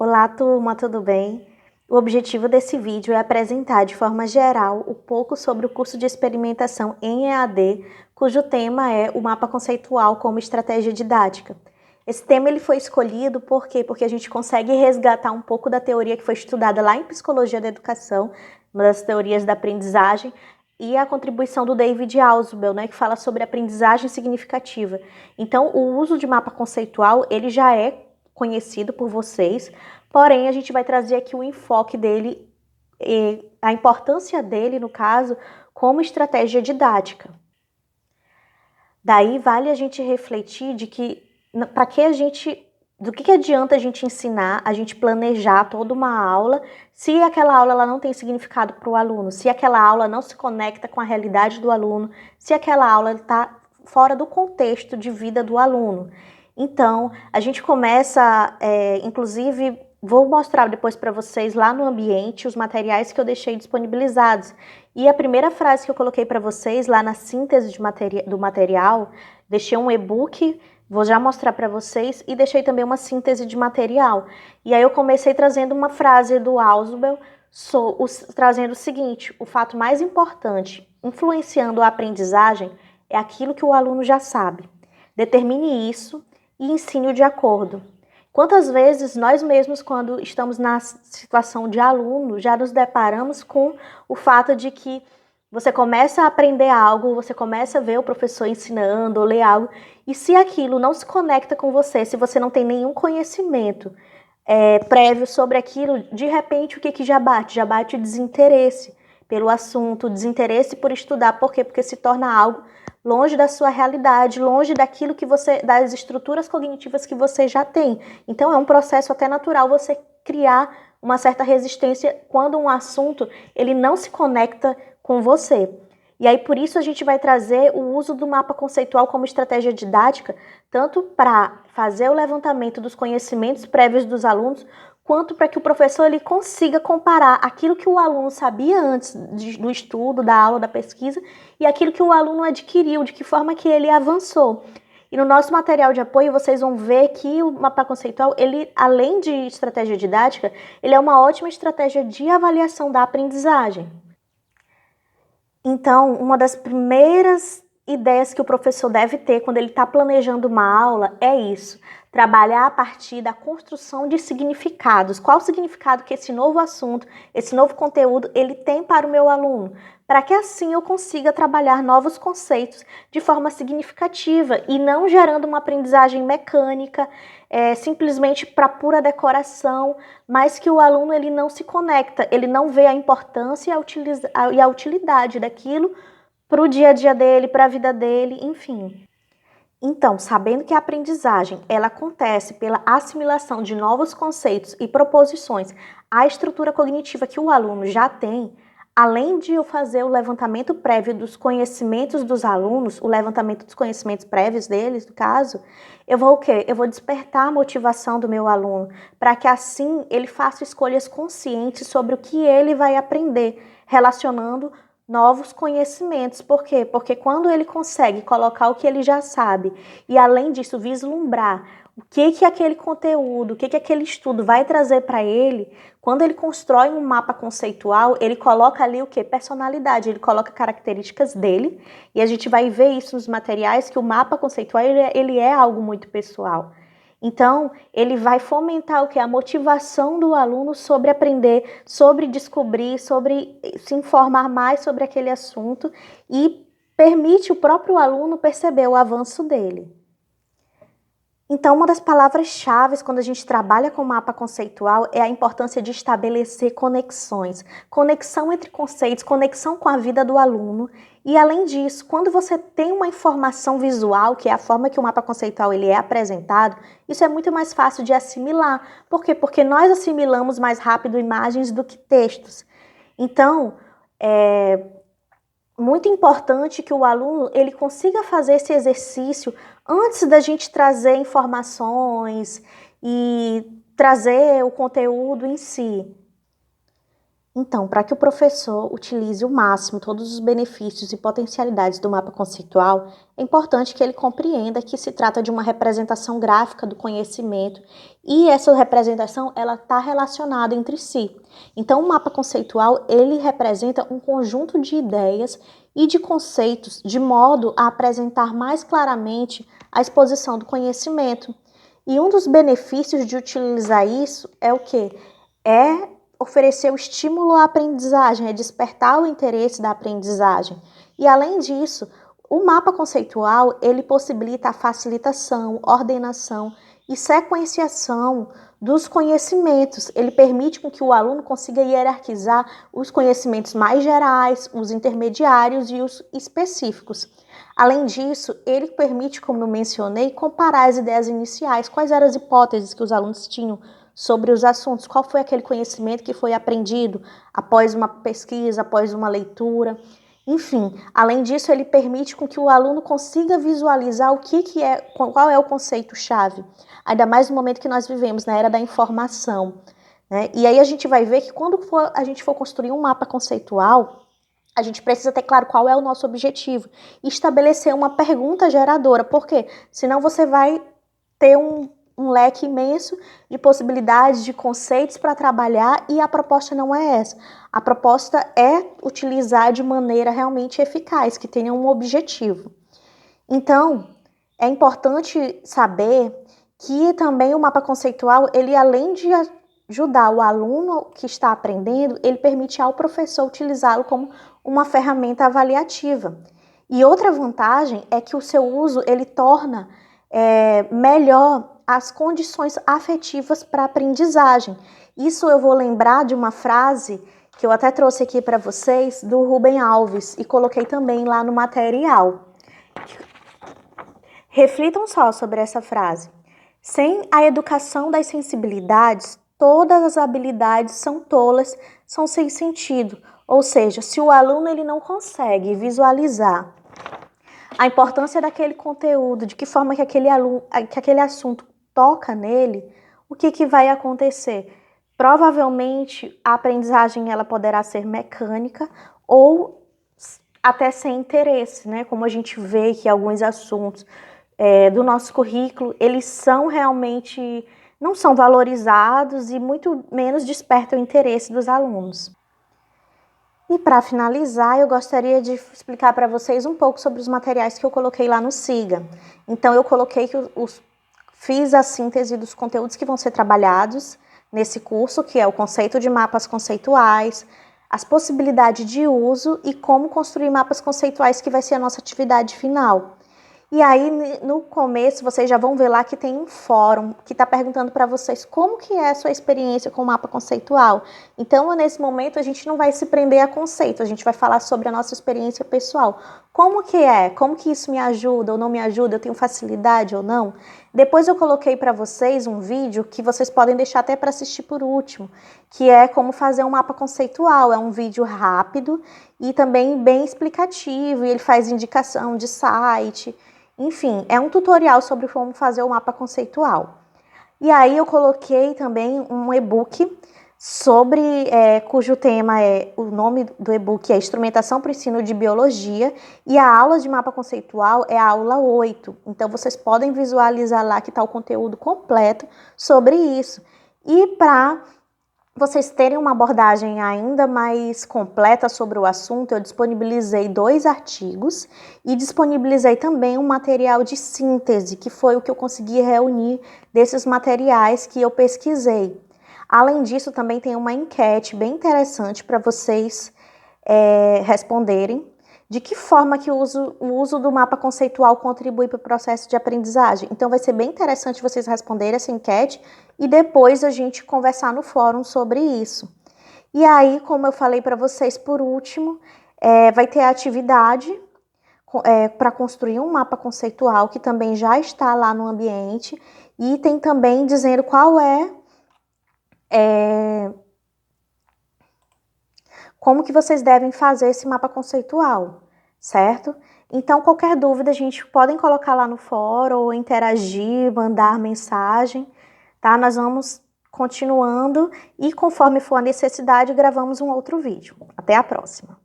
Olá, turma, tudo bem? O objetivo desse vídeo é apresentar de forma geral um pouco sobre o curso de experimentação em EAD, cujo tema é o mapa conceitual como estratégia didática. Esse tema ele foi escolhido por quê? Porque a gente consegue resgatar um pouco da teoria que foi estudada lá em Psicologia da Educação, uma das teorias da aprendizagem, e a contribuição do David Ausubel, que fala sobre aprendizagem significativa. Então, o uso de mapa conceitual, ele já é conhecido por vocês, porém a gente vai trazer aqui o enfoque dele, a importância dele, no caso, como estratégia didática. Daí vale a gente refletir de que, para que a gente, do que adianta a gente ensinar, a gente planejar toda uma aula, se aquela aula ela não tem significado para o aluno, se aquela aula não se conecta com a realidade do aluno, se aquela aula está fora do contexto de vida do aluno. Então, a gente começa, inclusive, vou mostrar depois para vocês lá no ambiente os materiais que eu deixei disponibilizados. E a primeira frase que eu coloquei para vocês lá na síntese do material, deixei um e-book, vou já mostrar para vocês, e deixei também uma síntese de material. E aí eu comecei trazendo uma frase do Ausubel, trazendo o seguinte: o fato mais importante, influenciando a aprendizagem, é aquilo que o aluno já sabe. Determine isso e ensine de acordo. Quantas vezes nós mesmos, quando estamos na situação de aluno, já nos deparamos com o fato de que você começa a aprender algo, você começa a ver o professor ensinando ou ler algo, e se aquilo não se conecta com você, se você não tem nenhum conhecimento prévio sobre aquilo, de repente o que já bate? Já bate o desinteresse pelo assunto, o desinteresse por estudar. Por quê? Porque se torna algo longe da sua realidade, longe daquilo que das estruturas cognitivas que você já tem. Então é um processo até natural você criar uma certa resistência quando um assunto ele não se conecta com você. E aí por isso a gente vai trazer o uso do mapa conceitual como estratégia didática, tanto para fazer o levantamento dos conhecimentos prévios dos alunos, quanto para que o professor ele consiga comparar aquilo que o aluno sabia antes do estudo, da aula, da pesquisa, e aquilo que o aluno adquiriu, de que forma que ele avançou. E no nosso material de apoio, vocês vão ver que o mapa conceitual, ele, além de estratégia didática, ele é uma ótima estratégia de avaliação da aprendizagem. Então, uma das primeiras ideias que o professor deve ter quando ele está planejando uma aula é isso: trabalhar a partir da construção de significados. Qual o significado que esse novo assunto, esse novo conteúdo, ele tem para o meu aluno? Para que assim eu consiga trabalhar novos conceitos de forma significativa e não gerando uma aprendizagem mecânica, simplesmente para pura decoração, mas que o aluno ele não se conecta, ele não vê a importância e a utilidade daquilo para o dia a dia dele, para a vida dele, enfim. Então, sabendo que a aprendizagem ela acontece pela assimilação de novos conceitos e proposições à estrutura cognitiva que o aluno já tem, além de eu fazer o levantamento prévio dos conhecimentos dos alunos, o levantamento dos conhecimentos prévios deles, no caso, eu vou o quê? Eu vou despertar a motivação do meu aluno, para que assim ele faça escolhas conscientes sobre o que ele vai aprender, relacionando novos conhecimentos. Por quê? Porque quando ele consegue colocar o que ele já sabe e, além disso, vislumbrar o que aquele conteúdo, o que aquele estudo vai trazer para ele, quando ele constrói um mapa conceitual, ele coloca ali o quê? Personalidade, ele coloca características dele, e a gente vai ver isso nos materiais, que o mapa conceitual ele é algo muito pessoal. Então, ele vai fomentar o que? A motivação do aluno sobre aprender, sobre descobrir, sobre se informar mais sobre aquele assunto, e permite o próprio aluno perceber o avanço dele. Então, uma das palavras-chave quando a gente trabalha com mapa conceitual é a importância de estabelecer conexões. Conexão entre conceitos, conexão com a vida do aluno. E, além disso, quando você tem uma informação visual, que é a forma que o mapa conceitual ele é apresentado, isso é muito mais fácil de assimilar. Por quê? Porque nós assimilamos mais rápido imagens do que textos. Então, muito importante que o aluno ele consiga fazer esse exercício antes da gente trazer informações e trazer o conteúdo em si. Então, para que o professor utilize o máximo todos os benefícios e potencialidades do mapa conceitual, é importante que ele compreenda que se trata de uma representação gráfica do conhecimento e essa representação ela está relacionada entre si. Então, o mapa conceitual ele representa um conjunto de ideias e de conceitos de modo a apresentar mais claramente a exposição do conhecimento. E um dos benefícios de utilizar isso é o quê? É oferecer o estímulo à aprendizagem, é despertar o interesse da aprendizagem. E além disso, o mapa conceitual, ele possibilita a facilitação, ordenação e sequenciação dos conhecimentos. Ele permite com que o aluno consiga hierarquizar os conhecimentos mais gerais, os intermediários e os específicos. Além disso, ele permite, como eu mencionei, comparar as ideias iniciais, quais eram as hipóteses que os alunos tinham sobre os assuntos, qual foi aquele conhecimento que foi aprendido após uma pesquisa, após uma leitura. Enfim, além disso, ele permite com que o aluno consiga visualizar qual é o conceito-chave, ainda mais no momento que nós vivemos, na era da informação, né? E aí a gente vai ver que quando a gente for construir um mapa conceitual, a gente precisa ter claro qual é o nosso objetivo e estabelecer uma pergunta geradora, porque senão você vai ter um leque imenso de possibilidades, de conceitos para trabalhar e a proposta não é essa. A proposta é utilizar de maneira realmente eficaz, que tenha um objetivo. Então, é importante saber que também o mapa conceitual, ele além de ajudar o aluno que está aprendendo, ele permite ao professor utilizá-lo como uma ferramenta avaliativa. E outra vantagem é que o seu uso, ele torna melhor as condições afetivas para a aprendizagem. Isso eu vou lembrar de uma frase que eu até trouxe aqui para vocês, do Rubem Alves, e coloquei também lá no material. Reflitam só sobre essa frase. Sem a educação das sensibilidades, todas as habilidades são tolas, são sem sentido. Ou seja, se o aluno ele não consegue visualizar a importância daquele conteúdo, de que forma que aquele assunto toca nele, o que vai acontecer? Provavelmente a aprendizagem ela poderá ser mecânica ou até sem interesse, né? Como a gente vê que alguns assuntos do nosso currículo, eles são realmente, não são valorizados e muito menos despertam o interesse dos alunos. E para finalizar, eu gostaria de explicar para vocês um pouco sobre os materiais que eu coloquei lá no SIGA. Então, eu coloquei que fiz a síntese dos conteúdos que vão ser trabalhados nesse curso, que é o conceito de mapas conceituais, as possibilidades de uso e como construir mapas conceituais, que vai ser a nossa atividade final. E aí, no começo, vocês já vão ver lá que tem um fórum que está perguntando para vocês como que é a sua experiência com o mapa conceitual. Então, nesse momento, a gente não vai se prender a conceito, a gente vai falar sobre a nossa experiência pessoal. Como que é? Como que isso me ajuda ou não me ajuda? Eu tenho facilidade ou não? Depois eu coloquei para vocês um vídeo que vocês podem deixar até para assistir por último, que é como fazer um mapa conceitual. É um vídeo rápido e também bem explicativo, e ele faz indicação de site. Enfim, é um tutorial sobre como fazer o mapa conceitual. E aí eu coloquei também um e-book cujo tema o nome do e-book é Instrumentação para o Ensino de Biologia, e a aula de mapa conceitual é a aula 8. Então vocês podem visualizar lá que está o conteúdo completo sobre isso. E para vocês terem uma abordagem ainda mais completa sobre o assunto, eu disponibilizei 2 artigos e disponibilizei também um material de síntese, que foi o que eu consegui reunir desses materiais que eu pesquisei. Além disso, também tem uma enquete bem interessante para vocês responderem de que forma que o uso do mapa conceitual contribui para o processo de aprendizagem. Então, vai ser bem interessante vocês responderem essa enquete e depois a gente conversar no fórum sobre isso. E aí, como eu falei para vocês, por último, vai ter a atividade para construir um mapa conceitual, que também já está lá no ambiente, e tem também dizendo qual como que vocês devem fazer esse mapa conceitual, certo? Então, qualquer dúvida, a gente podem colocar lá no fórum, ou interagir, mandar mensagem, tá? Nós vamos continuando e conforme for a necessidade, gravamos um outro vídeo. Até a próxima!